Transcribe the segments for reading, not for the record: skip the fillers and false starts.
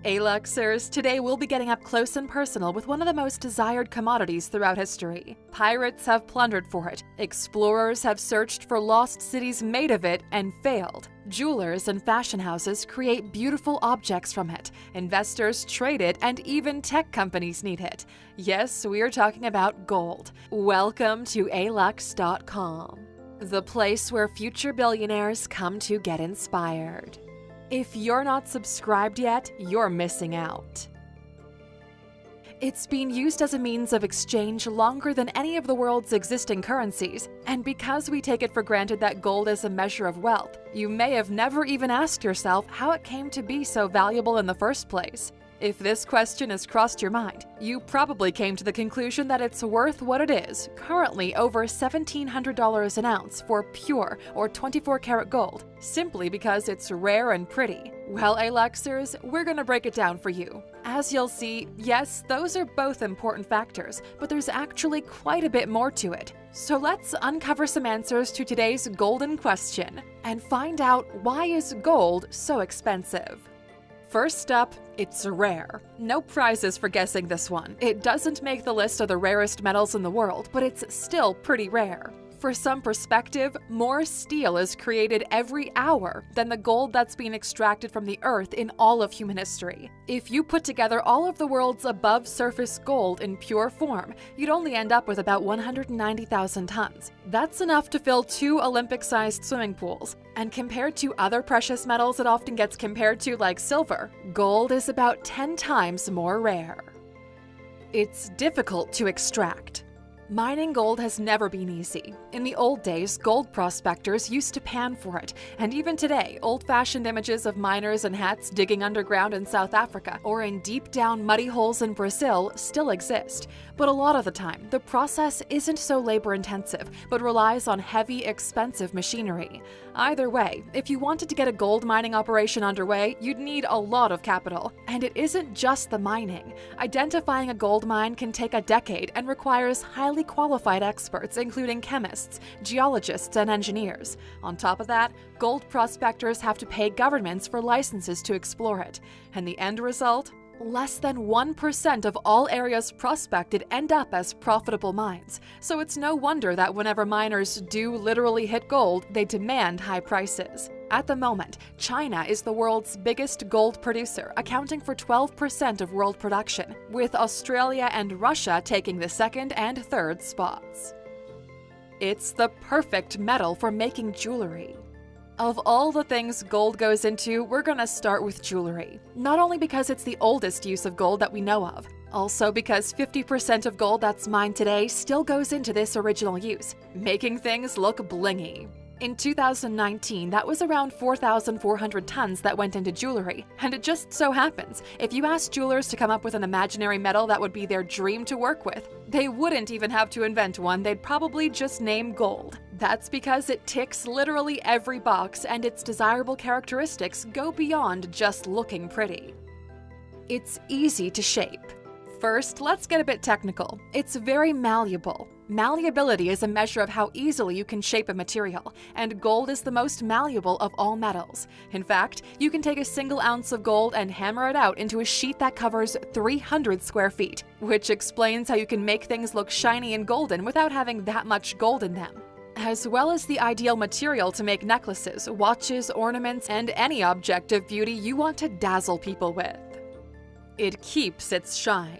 Aluxers, today we'll be getting up close and personal with one of the most desired commodities throughout history. Pirates have plundered for it, explorers have searched for lost cities made of it and failed. Jewelers and fashion houses create beautiful objects from it, investors trade it, and even tech companies need it. Yes, we are talking about gold. Welcome to alux.com, the place where future billionaires come to get inspired. If you're not subscribed yet, you're missing out. It's been used as a means of exchange longer than any of the world's existing currencies, and because we take it for granted that gold is a measure of wealth, you may have never even asked yourself how it came to be so valuable in the first place. If this question has crossed your mind, you probably came to the conclusion that it's worth what it is, currently over $1,700 an ounce for pure or 24-karat gold, simply because it's rare and pretty. Well, Aluxers, we're gonna break it down for you. As you'll see, yes, those are both important factors, but there's actually quite a bit more to it. So let's uncover some answers to today's golden question and find out why is gold so expensive. First up, it's rare. No prizes for guessing this one. It doesn't make the list of the rarest metals in the world, but it's still pretty rare. For some perspective, more steel is created every hour than the gold that's being extracted from the earth in all of human history. If you put together all of the world's above-surface gold in pure form, you'd only end up with about 190,000 tons. That's enough to fill 2 Olympic-sized swimming pools. And compared to other precious metals it often gets compared to, like silver, gold is about 10 times more rare. It's difficult to extract. Mining gold has never been easy. In the old days, gold prospectors used to pan for it, and even today, old-fashioned images of miners in hats digging underground in South Africa or in deep-down muddy holes in Brazil still exist. But a lot of the time, the process isn't so labor-intensive, but relies on heavy, expensive machinery. Either way, if you wanted to get a gold mining operation underway, you'd need a lot of capital. And it isn't just the mining. Identifying a gold mine can take a decade and requires highly qualified experts, including chemists, geologists, and engineers. On top of that, gold prospectors have to pay governments for licenses to explore it. And the end result? Less than 1% of all areas prospected end up as profitable mines. So it's no wonder that whenever miners do literally hit gold, they demand high prices. At the moment, China is the world's biggest gold producer, accounting for 12% of world production, with Australia and Russia taking the second and third spots. It's the perfect metal for making jewelry. Of all the things gold goes into, we're gonna start with jewelry. Not only because it's the oldest use of gold that we know of, also because 50% of gold that's mined today still goes into this original use, making things look blingy. In 2019, that was around 4,400 tons that went into jewelry, and it just so happens, if you asked jewelers to come up with an imaginary metal that would be their dream to work with, they wouldn't even have to invent one, they'd probably just name gold. That's because it ticks literally every box, and its desirable characteristics go beyond just looking pretty. It's easy to shape. First, let's get a bit technical. It's very malleable. Malleability is a measure of how easily you can shape a material, and gold is the most malleable of all metals. In fact, you can take a single ounce of gold and hammer it out into a sheet that covers 300 square feet, which explains how you can make things look shiny and golden without having that much gold in them. As well as the ideal material to make necklaces, watches, ornaments, and any object of beauty you want to dazzle people with. It keeps its shine.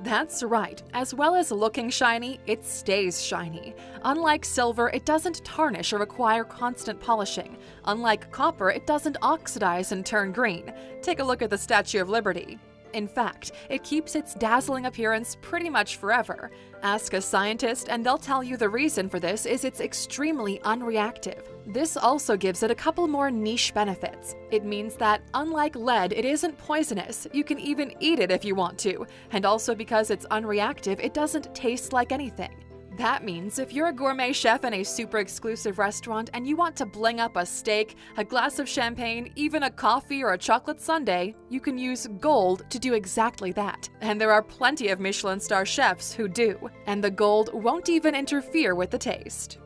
That's right, as well as looking shiny, it stays shiny. Unlike silver, it doesn't tarnish or require constant polishing. Unlike copper, it doesn't oxidize and turn green. Take a look at the Statue of Liberty. In fact, it keeps its dazzling appearance pretty much forever. Ask a scientist and they'll tell you the reason for this is it's extremely unreactive. This also gives it a couple more niche benefits. It means that, unlike lead, it isn't poisonous. You can even eat it if you want to. And also because it's unreactive, it doesn't taste like anything. That means if you're a gourmet chef in a super exclusive restaurant and you want to bling up a steak, a glass of champagne, even a coffee or a chocolate sundae, you can use gold to do exactly that. And there are plenty of Michelin star chefs who do. And the gold won't even interfere with the taste.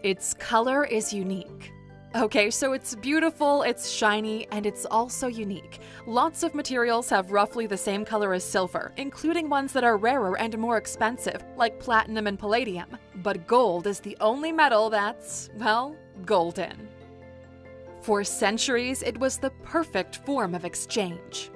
Its color is unique. Okay, so it's beautiful, it's shiny, and it's also unique. Lots of materials have roughly the same color as silver, including ones that are rarer and more expensive, like platinum and palladium. But gold is the only metal that's, well, golden. For centuries, it was the perfect form of exchange.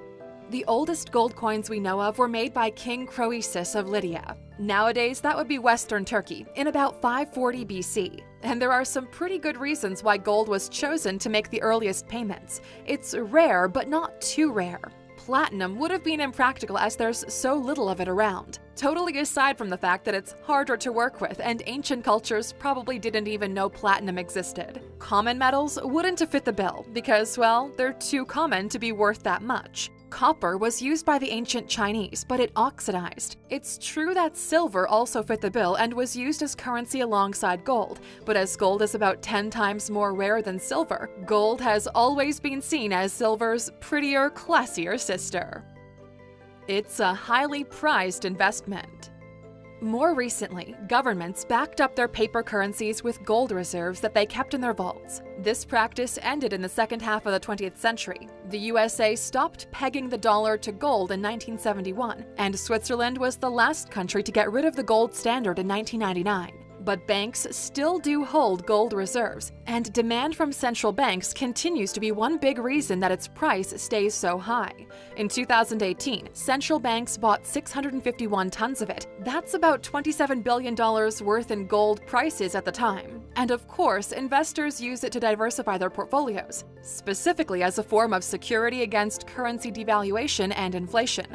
The oldest gold coins we know of were made by King Croesus of Lydia. Nowadays, that would be Western Turkey, in about 540 BC. And there are some pretty good reasons why gold was chosen to make the earliest payments. It's rare, but not too rare. Platinum would have been impractical as there's so little of it around. Totally aside from the fact that it's harder to work with and ancient cultures probably didn't even know platinum existed. Common metals wouldn't fit the bill because, well, they're too common to be worth that much. Copper was used by the ancient Chinese, but it oxidized. It's true that silver also fit the bill and was used as currency alongside gold, but as gold is about 10 times more rare than silver, gold has always been seen as silver's prettier, classier sister. It's a highly prized investment. More recently, governments backed up their paper currencies with gold reserves that they kept in their vaults. This practice ended in the second half of the 20th century. The USA stopped pegging the dollar to gold in 1971, and Switzerland was the last country to get rid of the gold standard in 1999. But banks still do hold gold reserves, and demand from central banks continues to be one big reason that its price stays so high. In 2018, central banks bought 651 tons of it. That's about $27 billion worth in gold prices at the time. And of course, investors use it to diversify their portfolios, specifically as a form of security against currency devaluation and inflation.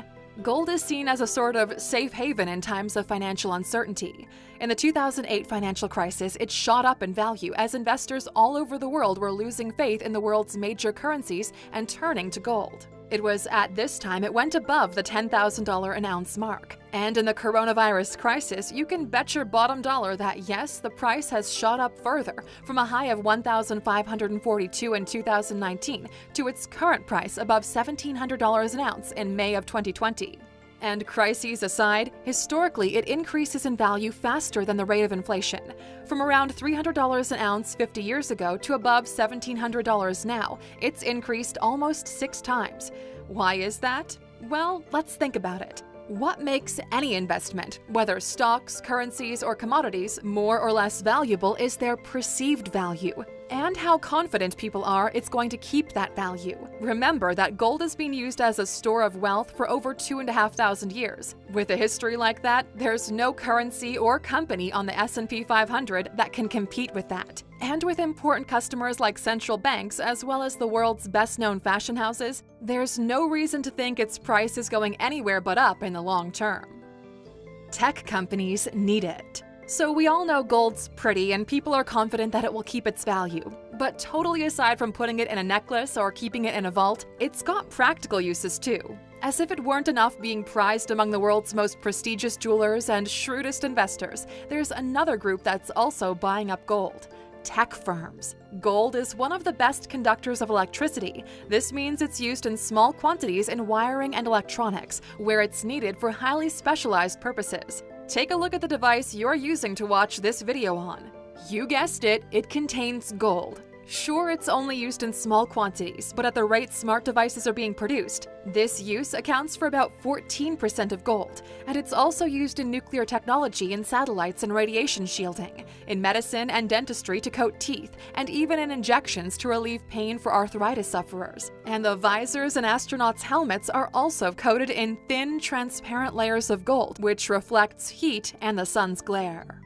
Gold is seen as a sort of safe haven in times of financial uncertainty. In the 2008 financial crisis, it shot up in value as investors all over the world were losing faith in the world's major currencies and turning to gold. It was at this time it went above the $10,000 an ounce mark. And in the coronavirus crisis, you can bet your bottom dollar that yes, the price has shot up further, from a high of $1,542 in 2019 to its current price above $1,700 an ounce in May of 2020. And crises aside, historically it increases in value faster than the rate of inflation, from around $300 an ounce 50 years ago to above $1,700 now. It's increased almost 6 times. Why is that? Well, let's think about it. What makes any investment, whether stocks, currencies, or commodities, more or less valuable is their perceived value, and how confident people are it's going to keep that value. Remember that gold has been used as a store of wealth for over 2,500 years. With a history like that, there's no currency or company on the S&P 500 that can compete with that. And with important customers like central banks as well as the world's best-known fashion houses, there's no reason to think its price is going anywhere but up in the long term. Tech companies need it. So we all know gold's pretty and people are confident that it will keep its value. But totally aside from putting it in a necklace or keeping it in a vault, it's got practical uses too. As if it weren't enough being prized among the world's most prestigious jewelers and shrewdest investors, there's another group that's also buying up gold: tech firms. Gold is one of the best conductors of electricity. This means it's used in small quantities in wiring and electronics, where it's needed for highly specialized purposes. Take a look at the device you're using to watch this video on. You guessed it, it contains gold. Sure, it's only used in small quantities, but at the rate smart devices are being produced, this use accounts for about 14% of gold, and it's also used in nuclear technology, in satellites and radiation shielding, in medicine and dentistry to coat teeth, and even in injections to relieve pain for arthritis sufferers. And the visors and astronauts' helmets are also coated in thin, transparent layers of gold, which reflects heat and the sun's glare.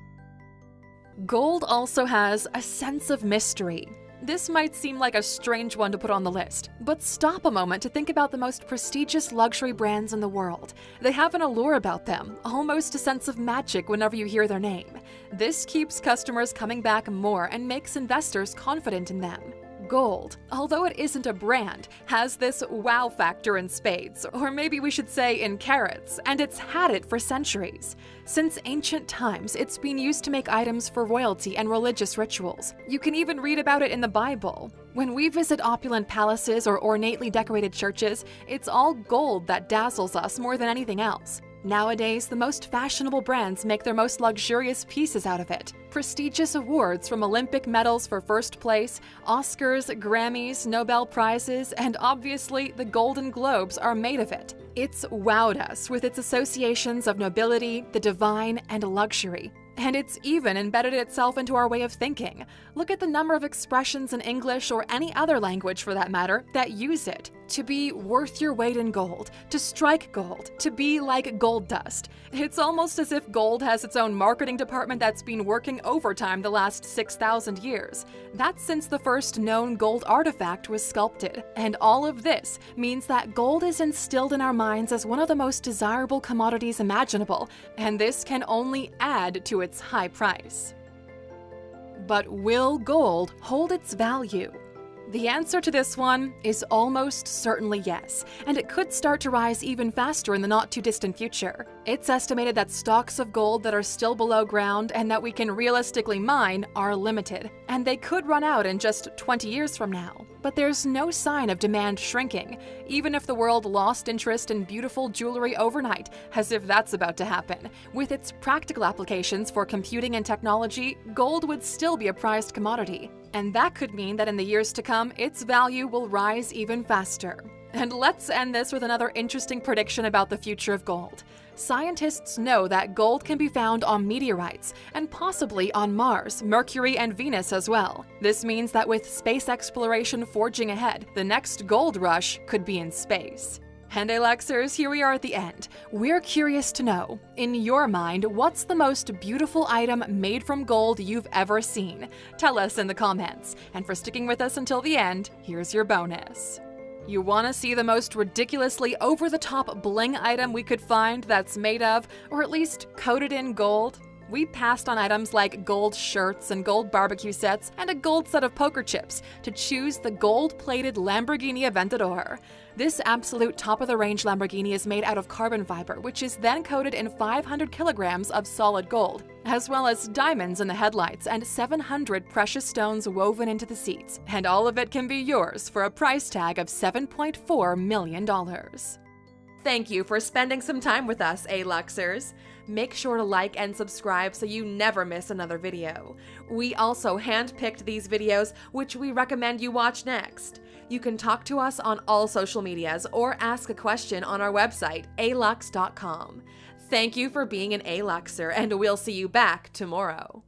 Gold also has a sense of mystery. This might seem like a strange one to put on the list, but stop a moment to think about the most prestigious luxury brands in the world. They have an allure about them, almost a sense of magic whenever you hear their name. This keeps customers coming back more and makes investors confident in them. Gold, although it isn't a brand, has this wow factor in spades, or maybe we should say in carats, and it's had it for centuries. Since ancient times, it's been used to make items for royalty and religious rituals. You can even read about it in the Bible. When we visit opulent palaces or ornately decorated churches, it's all gold that dazzles us more than anything else. Nowadays, the most fashionable brands make their most luxurious pieces out of it. Prestigious awards from Olympic medals for first place, Oscars, Grammys, Nobel Prizes, and obviously the Golden Globes are made of it. It's wowed us with its associations of nobility, the divine, and luxury. And it's even embedded itself into our way of thinking. Look at the number of expressions in English or any other language for that matter that use it. To be worth your weight in gold, to strike gold, to be like gold dust. It's almost as if gold has its own marketing department that's been working overtime the last 6,000 years. That's since the first known gold artifact was sculpted. And all of this means that gold is instilled in our minds as one of the most desirable commodities imaginable, and this can only add to its high price. But will gold hold its value? The answer to this one is almost certainly yes, and it could start to rise even faster in the not-too-distant future. It's estimated that stocks of gold that are still below ground and that we can realistically mine are limited, and they could run out in just 20 years from now. But there's no sign of demand shrinking, even if the world lost interest in beautiful jewelry overnight, as if that's about to happen. With its practical applications for computing and technology, gold would still be a prized commodity. And that could mean that in the years to come, its value will rise even faster. And let's end this with another interesting prediction about the future of gold. Scientists know that gold can be found on meteorites, and possibly on Mars, Mercury, and Venus as well. This means that with space exploration forging ahead, the next gold rush could be in space. And Alexers, here we are at the end. We're curious to know, in your mind, what's the most beautiful item made from gold you've ever seen? Tell us in the comments. And for sticking with us until the end, here's your bonus. You want to see the most ridiculously over-the-top bling item we could find that's made of, or at least coated in gold? We passed on items like gold shirts and gold barbecue sets and a gold set of poker chips to choose the gold-plated Lamborghini Aventador. This absolute top-of-the-range Lamborghini is made out of carbon fiber, which is then coated in 500 kilograms of solid gold, as well as diamonds in the headlights and 700 precious stones woven into the seats. And all of it can be yours for a price tag of $7.4 million. Thank you for spending some time with us, A-Luxers. Make sure to like and subscribe so you never miss another video. We also handpicked these videos, which we recommend you watch next. You can talk to us on all social medias or ask a question on our website, alux.com. Thank you for being an A-Luxer, and we'll see you back tomorrow.